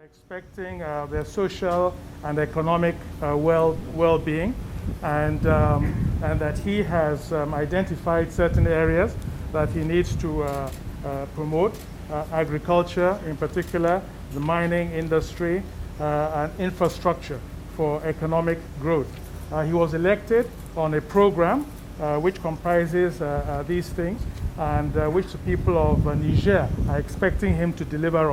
Expecting their social and economic well-being, and that he has identified certain areas that he needs to promote, agriculture in particular, the mining industry, and infrastructure for economic growth. He was elected on a program which comprises these things, and which the people of Niger are expecting him to deliver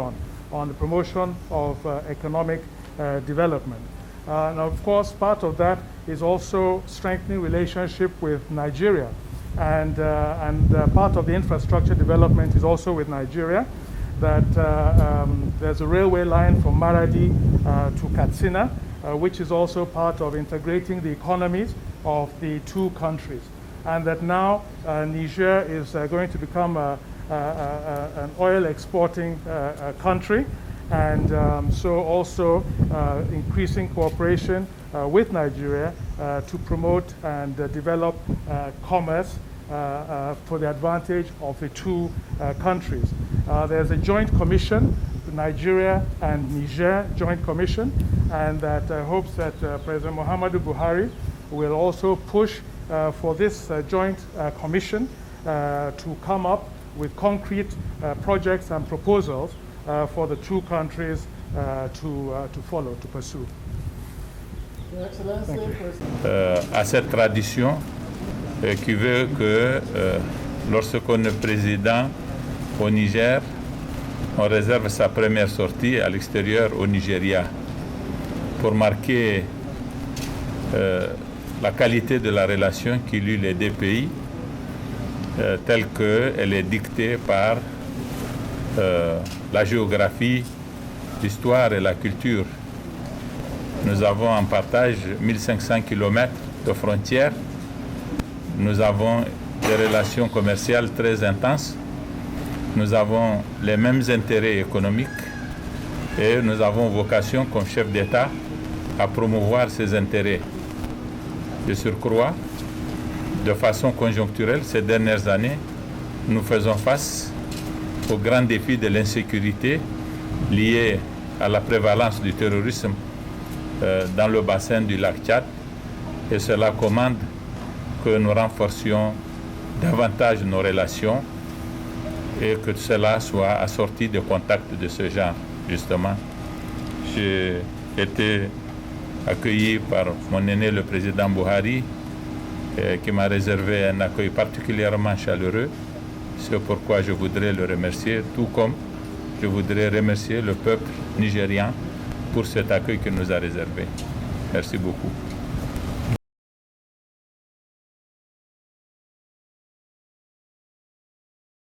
on the promotion of economic development. And of course, part of that is also strengthening relationship with Nigeria. And part of the infrastructure development is also with Nigeria, that there's a railway line from Maradi to Katsina, which is also part of integrating the economies of the two countries. And that now Niger is going to become an oil exporting country, and so also increasing cooperation with Nigeria to promote and develop commerce for the advantage of the two countries. There's a joint commission, the Nigeria and Niger joint commission, and that hopes that President Muhammadu Buhari will also push for this joint commission to come up with concrete projects and proposals for the two countries to follow, to pursue. À cette tradition qui veut que lorsqu'on est président au Niger, on réserve sa première sortie à l'extérieur au Nigeria pour marquer la qualité de la relation qui lie les deux pays, telle qu'elle est dictée par la géographie, l'histoire et la culture. Nous avons en partage 1500 km de frontières. Nous avons des relations commerciales très intenses. Nous avons les mêmes intérêts économiques et nous avons vocation comme chef d'État à promouvoir ces intérêts. De surcroît, de façon conjoncturelle, ces dernières années, nous faisons face aux grands défis de l'insécurité liés à la prévalence du terrorisme dans le bassin du lac Tchad, et cela commande que nous renforcions davantage nos relations et que cela soit assorti de contacts de ce genre, justement. J'ai été accueilli par mon aîné, le président Buhari, qui m'a réservé un accueil particulièrement chaleureux. C'est pourquoi je voudrais le remercier, tout comme je voudrais remercier le peuple nigérien pour cet accueil qu'il nous a réservé. Merci beaucoup.